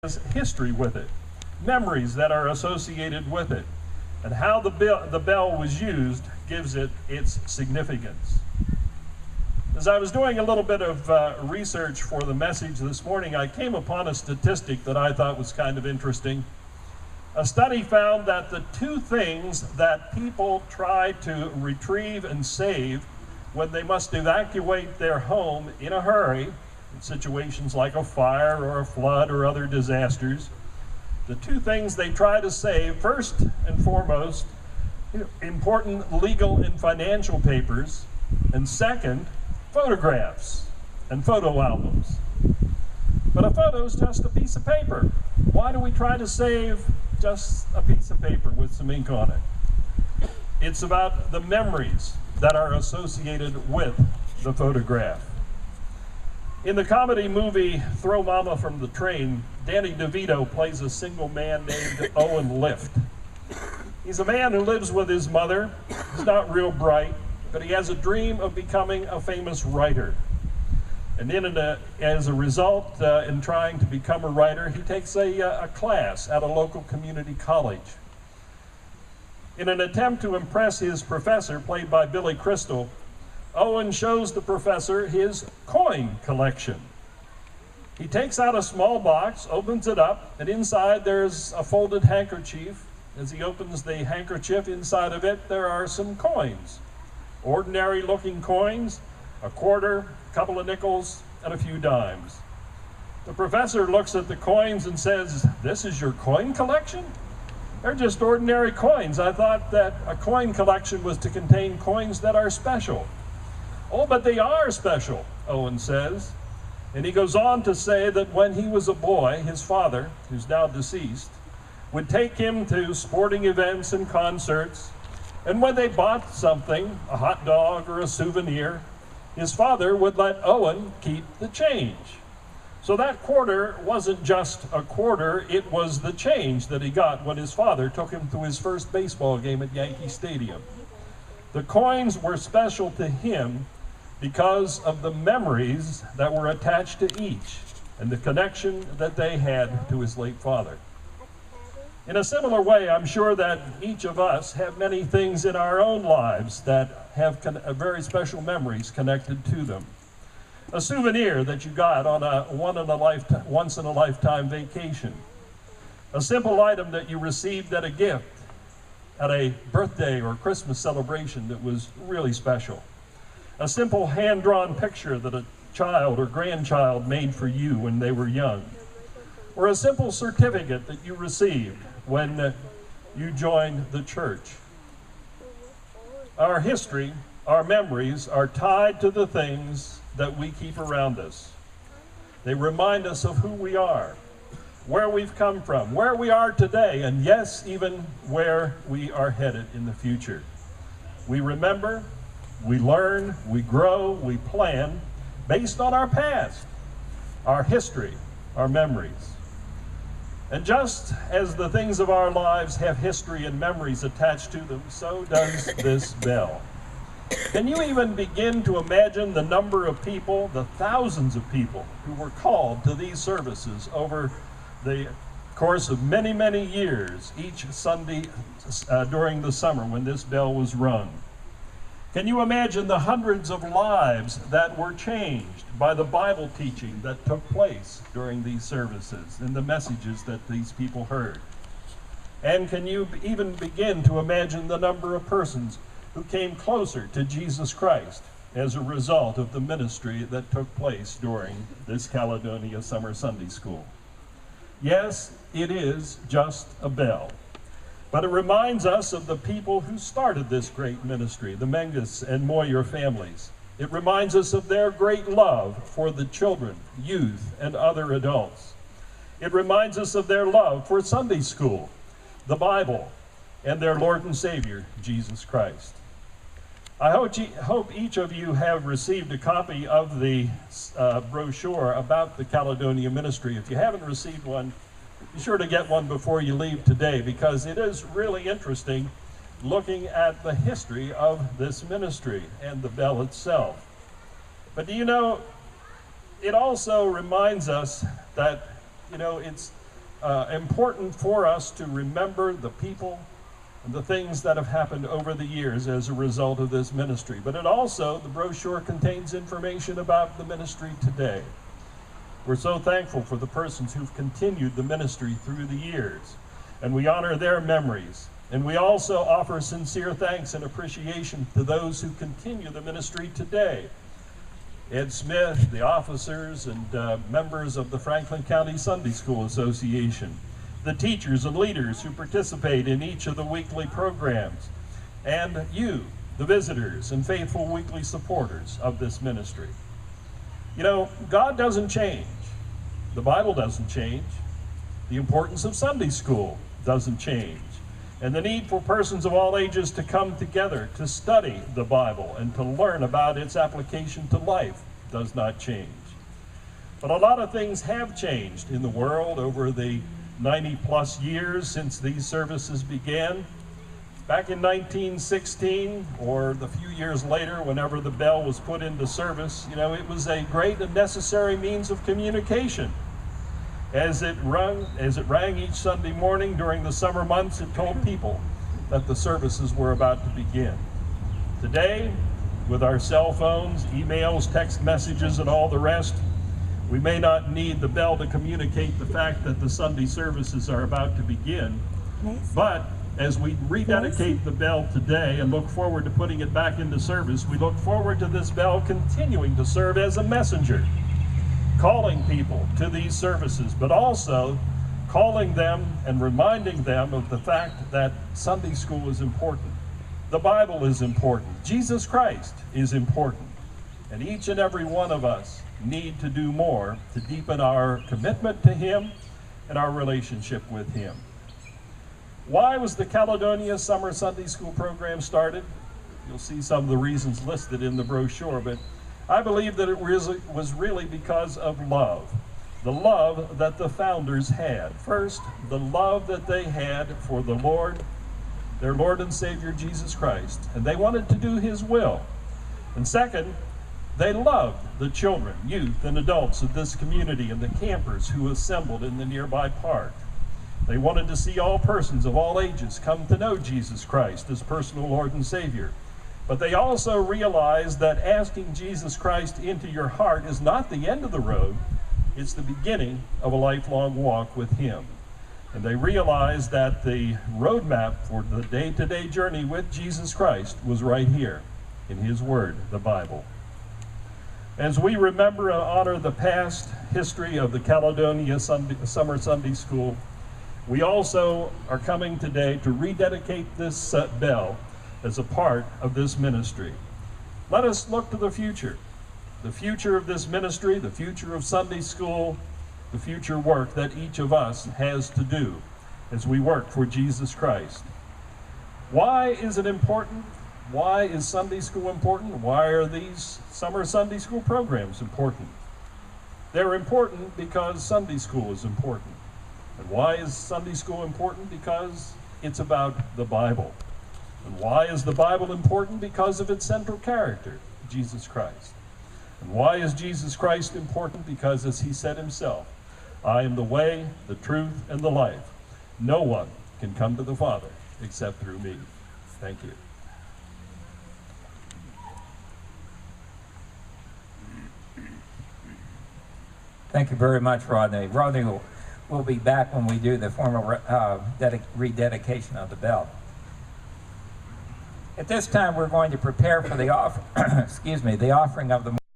has history with it, memories that are associated with it, and how the bell was used gives it its significance. As I was doing a little bit of research for the message this morning, I came upon a statistic that I thought was kind of interesting. A study found that the two things that people try to retrieve and save when they must evacuate their home in a hurry, in situations like a fire or a flood or other disasters, the two things they try to save, first and foremost, important legal and financial papers, and second, photographs and photo albums. But a photo is just a piece of paper. Why do we try to save just a piece of paper with some ink on it? It's about the memories that are associated with the photograph. In the comedy movie Throw Mama from the Train, Danny DeVito plays a single man named Owen Lift. He's a man who lives with his mother. He's not real bright, but he has a dream of becoming a famous writer. And as a result, in trying to become a writer, he takes a class at a local community college. In an attempt to impress his professor, played by Billy Crystal, Owen shows the professor his coin collection. He takes out a small box, opens it up, and inside there's a folded handkerchief. As he opens the handkerchief, inside of it there are some coins. Ordinary looking coins, a quarter, a couple of nickels, and a few dimes. The professor looks at the coins and says, "This is your coin collection? They're just ordinary coins. I thought that a coin collection was to contain coins that are special." "Oh, but they are special," Owen says. And he goes on to say that when he was a boy, his father, who's now deceased, would take him to sporting events and concerts. And when they bought something, a hot dog or a souvenir, his father would let Owen keep the change. So that quarter wasn't just a quarter, it was the change that he got when his father took him to his first baseball game at Yankee Stadium. The coins were special to him because of the memories that were attached to each and the connection that they had to his late father. In a similar way, I'm sure that each of us have many things in our own lives that have very special memories connected to them. A souvenir that you got on a once in a lifetime vacation. A simple item that you received at a gift at a birthday or Christmas celebration that was really special. A simple hand-drawn picture that a child or grandchild made for you when they were young. Or a simple certificate that you received when you joined the church. Our history, our memories are tied to the things that we keep around us. They remind us of who we are, where we've come from, where we are today, and yes, even where we are headed in the future. We remember, we learn, we grow, we plan based on our past, our history, our memories. And just as the things of our lives have history and memories attached to them, so does this bell. Can you even begin to imagine the number of people, the thousands of people who were called to these services over the course of many, many years, each Sunday during the summer when this bell was rung? Can you imagine the hundreds of lives that were changed by the Bible teaching that took place during these services and the messages that these people heard? And can you even begin to imagine the number of persons who came closer to Jesus Christ as a result of the ministry that took place during this Caledonia Summer Sunday School? Yes, it is just a bell. But it reminds us of the people who started this great ministry, the Menges and Moyer families. It reminds us of their great love for the children, youth, and other adults. It reminds us of their love for Sunday school, the Bible, and their Lord and Savior, Jesus Christ. I hope each of you have received a copy of the brochure about the Caledonia ministry. If you haven't received one, be sure to get one before you leave today, because it is really interesting looking at the history of this ministry and the bell itself. But do you know, it also reminds us that, it's important for us to remember the people and the things that have happened over the years as a result of this ministry. But it also, the brochure contains information about the ministry today. We're so thankful for the persons who've continued the ministry through the years, and we honor their memories. And we also offer sincere thanks and appreciation to those who continue the ministry today. Ed Smith, the officers and members of the Franklin County Sunday School Association, the teachers and leaders who participate in each of the weekly programs, and you, the visitors and faithful weekly supporters of this ministry. You know, God doesn't change. The Bible doesn't change. The importance of Sunday school doesn't change. And the need for persons of all ages to come together to study the Bible and to learn about its application to life does not change. But a lot of things have changed in the world over the 90-plus years since these services began. Back in 1916, or the few years later, whenever the bell was put into service, you know, it was a great and necessary means of communication. As it rang each Sunday morning during the summer months, it told people that the services were about to begin. Today, with our cell phones, emails, text messages, and all the rest, we may not need the bell to communicate the fact that the Sunday services are about to begin, but as we rededicate the bell today and look forward to putting it back into service, we look forward to this bell continuing to serve as a messenger, calling people to these services, but also calling them and reminding them of the fact that Sunday school is important. The Bible is important. Jesus Christ is important. And each and every one of us need to do more to deepen our commitment to Him and our relationship with Him. Why was the Caledonia Summer Sunday School program started? You'll see some of the reasons listed in the brochure, but I believe that it was really because of love. The love that the founders had. First, the love that they had for the Lord, their Lord and Savior Jesus Christ, and they wanted to do His will. And second, they loved the children, youth, and adults of this community and the campers who assembled in the nearby park. They wanted to see all persons of all ages come to know Jesus Christ as personal Lord and Savior. But they also realized that asking Jesus Christ into your heart is not the end of the road, it's the beginning of a lifelong walk with Him. And they realized that the roadmap for the day-to-day journey with Jesus Christ was right here in His Word, the Bible. As we remember and honor the past history of the Caledonia Summer Sunday School, we also are coming today to rededicate this bell as a part of this ministry. Let us look to the future of this ministry, the future of Sunday school, the future work that each of us has to do as we work for Jesus Christ. Why is it important? Why is Sunday school important? Why are these summer Sunday school programs important? They're important because Sunday school is important. And why is Sunday school important? Because it's about the Bible. And why is the Bible important? Because of its central character, Jesus Christ. And why is Jesus Christ important? Because, as He said Himself, I am the way, the truth, and the life. No one can come to the Father except through me. Thank you. Thank you very much, Rodney. Rodney will be back when we do the formal rededication of the bell. At this time, we're going to prepare for the the offering of the